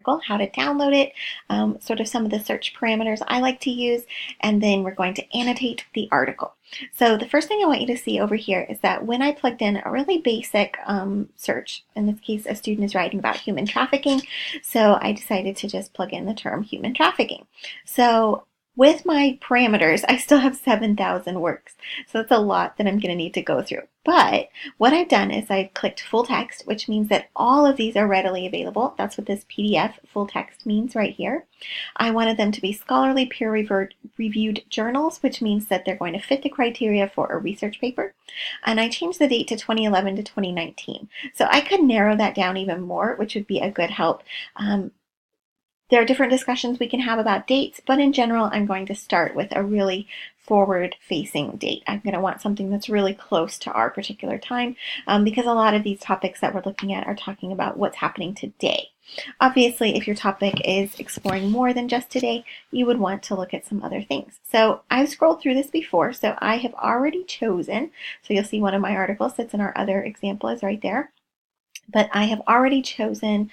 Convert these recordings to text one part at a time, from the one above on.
article, how to download it, sort of some of the search parameters I like to use, and then we're going to annotate the article. So the first thing I want you to see over here is that when I plugged in a really basic search, in this case a student is writing about human trafficking, so I decided to just plug in the term human trafficking. So with my parameters, I still have 7,000 words. So that's a lot that I'm going to need to go through. But what I've done is I've clicked full text, which means that all of these are readily available. That's what this PDF full text means right here. I wanted them to be scholarly peer-reviewed journals, which means that they're going to fit the criteria for a research paper. And I changed the date to 2011 to 2019. So I could narrow that down even more, which would be a good help. There are different discussions we can have about dates, but in general, I'm going to start with a really forward-facing date. I'm going to want something that's really close to our particular time because a lot of these topics that we're looking at are talking about what's happening today. Obviously, if your topic is exploring more than just today, you would want to look at some other things. So I've scrolled through this before, so I have already chosen, so you'll see one of my articles that's in our other example is right there, but I have already chosen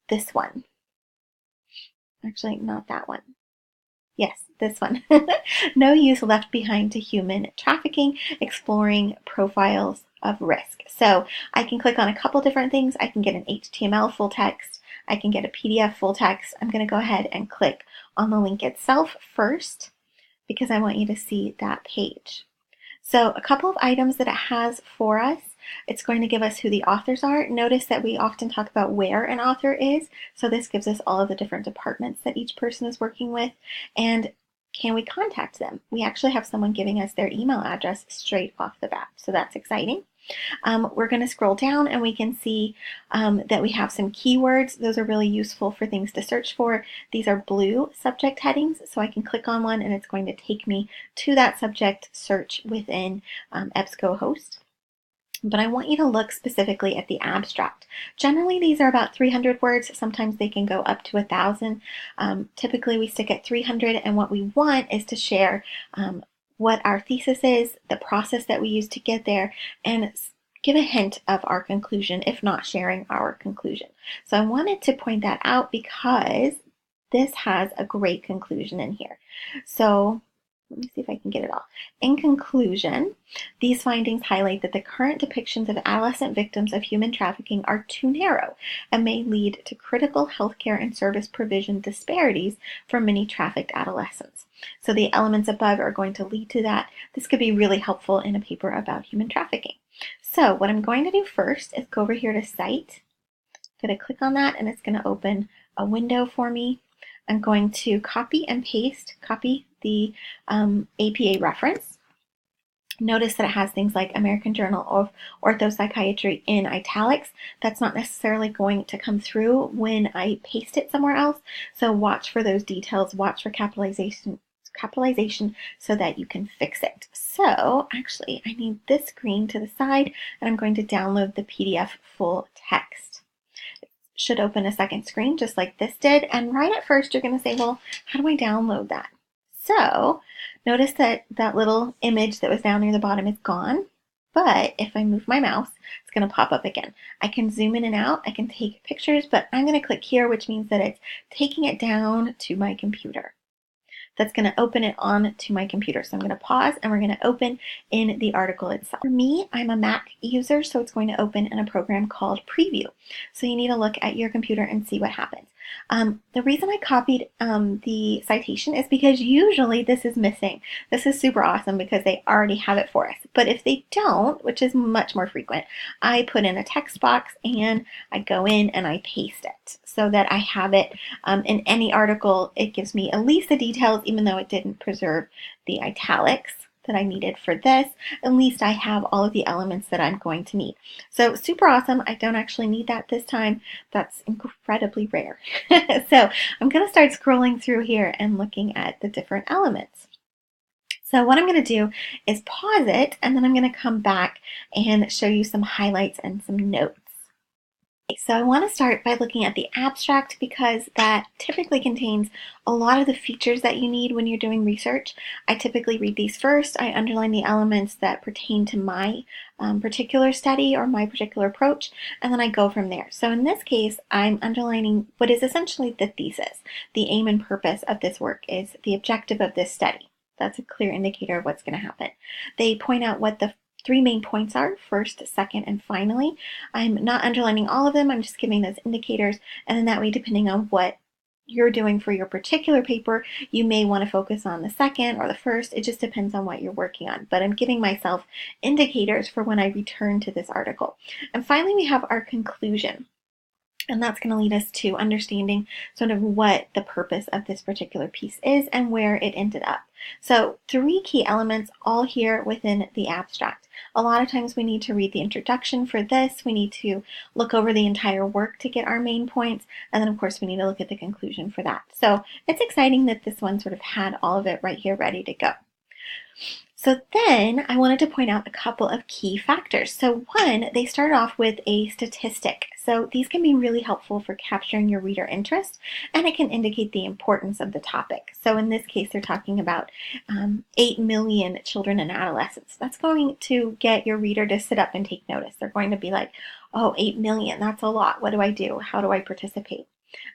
this one. Actually, not that one. Yes, this one. No youth left behind to human trafficking, exploring profiles of risk. So I can click on a couple different things. I can get an HTML full text. I can get a PDF full text. I'm going to go ahead and click on the link itself first because I want you to see that page. So a couple of items that it has for us. It's going to give us who the authors are. Notice that we often talk about where an author is. So this gives us all of the different departments that each person is working with. And can we contact them? We actually have someone giving us their email address straight off the bat. So that's exciting. We're going to scroll down and we can see that we have some keywords. Those are really useful for things to search for. These are blue subject headings, so I can click on one and it's going to take me to that subject search within EBSCOhost. But I want you to look specifically at the abstract. Generally, these are about 300 words. Sometimes they can go up to 1,000. Typically, we stick at 300, and what we want is to share what our thesis is, the process that we use to get there, and give a hint of our conclusion, if not sharing our conclusion. So I wanted to point that out because this has a great conclusion in here. So let me see if I can get it all. In conclusion, these findings highlight that the current depictions of adolescent victims of human trafficking are too narrow and may lead to critical healthcare and service provision disparities for many trafficked adolescents. So the elements above are going to lead to that. This could be really helpful in a paper about human trafficking. So what I'm going to do first is go over here to Cite. I'm going to click on that and it's going to open a window for me. I'm going to copy the APA reference. Notice that it has things like American Journal of Orthopsychiatry in italics. That's not necessarily going to come through when I paste it somewhere else. So watch for those details, watch for capitalization so that you can fix it. So actually I need this screen to the side and I'm going to download the PDF full text. Should open a second screen just like this did, and right at first you're going to say, well, how do I download that? So notice that that little image that was down near the bottom is gone, but if I move my mouse, it's going to pop up again. I can zoom in and out, I can take pictures, but I'm going to click here, which means that it's taking it down to my computer. That's going to open it on to my computer. So I'm going to pause and we're going to open in the article itself. For me, I'm a Mac user, so it's going to open in a program called Preview. So you need to look at your computer and see what happens. The reason I copied the citation is because usually this is missing. This is super awesome because they already have it for us. But if they don't, which is much more frequent, I put in a text box and I go in and I paste it so that I have it in any article. It gives me at least the details, even though it didn't preserve the italics that I needed for this. At least I have all of the elements that I'm going to need. So super awesome. I don't actually need that this time. That's incredibly rare. So I'm going to start scrolling through here and looking at the different elements. So what I'm going to do is pause it and then I'm going to come back and show you some highlights and some notes. So I want to start by looking at the abstract because that typically contains a lot of the features that you need when you're doing research. I typically read these first. I underline the elements that pertain to my particular study or my particular approach, and then I go from there. So in this case, I'm underlining what is essentially the thesis. The aim and purpose of this work is the objective of this study. That's a clear indicator of what's going to happen. They point out what the three main points are: first, second, and finally. I'm not underlining all of them, I'm just giving those indicators, and then that way, depending on what you're doing for your particular paper, you may want to focus on the second or the first. It just depends on what you're working on, but I'm giving myself indicators for when I return to this article. And finally, we have our conclusion. And that's going to lead us to understanding sort of what the purpose of this particular piece is and where it ended up. So 3 key elements all here within the abstract. A lot of times we need to read the introduction for this. We need to look over the entire work to get our main points. And then of course we need to look at the conclusion for that. So it's exciting that this one sort of had all of it right here ready to go. So then I wanted to point out a couple of key factors. So one, they start off with a statistic. So these can be really helpful for capturing your reader interest, and it can indicate the importance of the topic. So in this case, they're talking about 8 million children and adolescents. That's going to get your reader to sit up and take notice. They're going to be like, oh, 8 million, that's a lot. What do I do? How do I participate?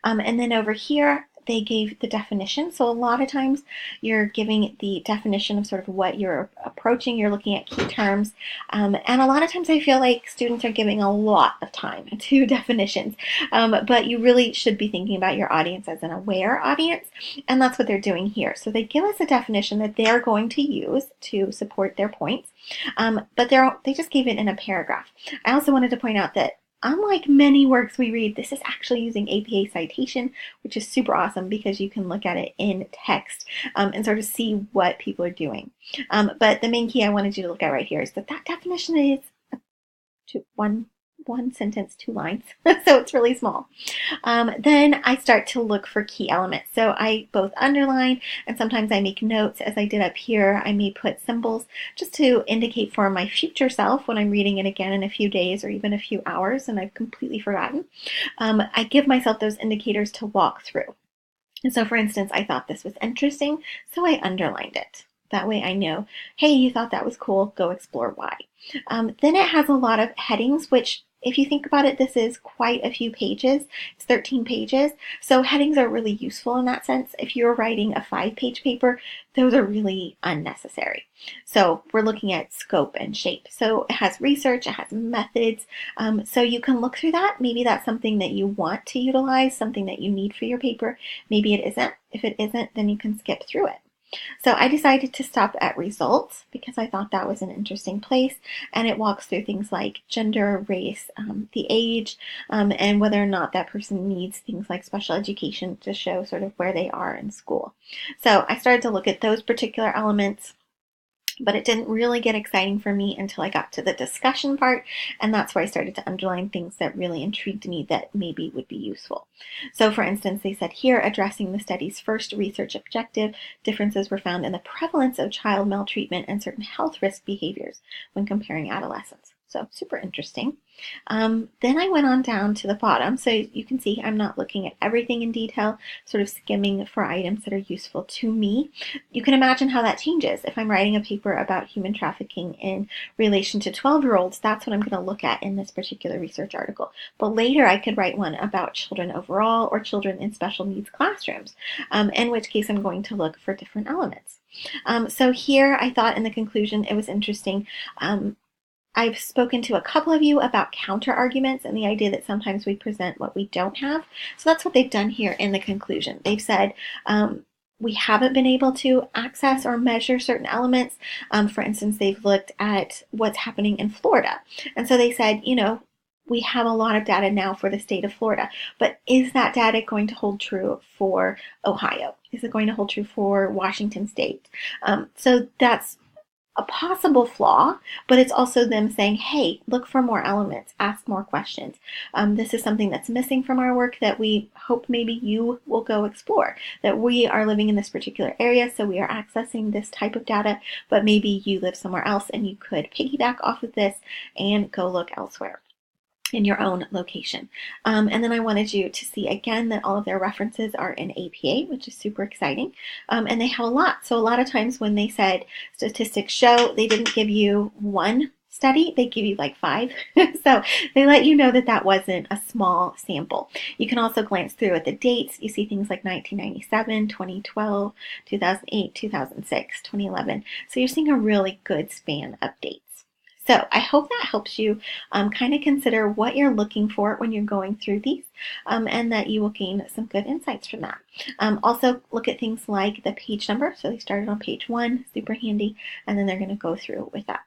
And then over here, they gave the definition. So a lot of times you're giving the definition of sort of what you're approaching. You're looking at key terms. And a lot of times I feel like students are giving a lot of time to definitions. But you really should be thinking about your audience as an aware audience. And that's what they're doing here. So they give us a definition that they're going to use to support their points. But they just gave it in a paragraph. I also wanted to point out that unlike many works we read, this is actually using APA citation, which is super awesome because you can look at it in text and sort of see what people are doing. But the main key I wanted you to look at right here is that definition is one sentence, 2 lines, so it's really small. Then I start to look for key elements. So I both underline and sometimes I make notes, as I did up here. I may put symbols just to indicate for my future self when I'm reading it again in a few days or even a few hours and I've completely forgotten. I give myself those indicators to walk through. And so for instance, I thought this was interesting, so I underlined it. That way I know, hey, you thought that was cool, go explore why. Then it has a lot of headings, which if you think about it, this is quite a few pages. It's 13 pages. So headings are really useful in that sense. If you're writing a 5-page paper, those are really unnecessary. So we're looking at scope and shape. So it has research, it has methods. So you can look through that. Maybe that's something that you want to utilize, something that you need for your paper. Maybe it isn't. If it isn't, then you can skip through it. So I decided to stop at results because I thought that was an interesting place, and it walks through things like gender, race, the age, and whether or not that person needs things like special education to show sort of where they are in school. So I started to look at those particular elements, but it didn't really get exciting for me until I got to the discussion part, and that's where I started to underline things that really intrigued me that maybe would be useful. So for instance, they said here, addressing the study's first research objective, differences were found in the prevalence of child maltreatment and certain health risk behaviors when comparing adolescents. So super interesting. Then I went on down to the bottom. So you can see I'm not looking at everything in detail, sort of skimming for items that are useful to me. You can imagine how that changes. If I'm writing a paper about human trafficking in relation to 12-year-olds, that's what I'm going to look at in this particular research article. But later I could write one about children overall or children in special needs classrooms, in which case I'm going to look for different elements. So here I thought in the conclusion it was interesting. I've spoken to a couple of you about counter arguments and the idea that sometimes we present what we don't have. So that's what they've done here in the conclusion. They've said we haven't been able to access or measure certain elements. For instance, they've looked at what's happening in Florida. And so they said, you know, we have a lot of data now for the state of Florida, but is that data going to hold true for Ohio? Is it going to hold true for Washington State? So that's a possible flaw, but it's also them saying, hey, look for more elements, ask more questions. This is something that's missing from our work that we hope maybe you will go explore, that we are living in this particular area, so we are accessing this type of data, but maybe you live somewhere else and you could piggyback off of this and go look elsewhere. in your own location. And then I wanted you to see again that all of their references are in APA, which is super exciting. And they have a lot. So a lot of times when they said statistics show, they didn't give you one study, they give you like 5. So they let you know that that wasn't a small sample. You can also glance through at the dates. You see things like 1997, 2012, 2008, 2006, 2011. So you're seeing a really good span of dates. So I hope that helps you kind of consider what you're looking for when you're going through these, and that you will gain some good insights from that. Also, look at things like the page number. So they started on page 1, super handy, and then they're going to go through with that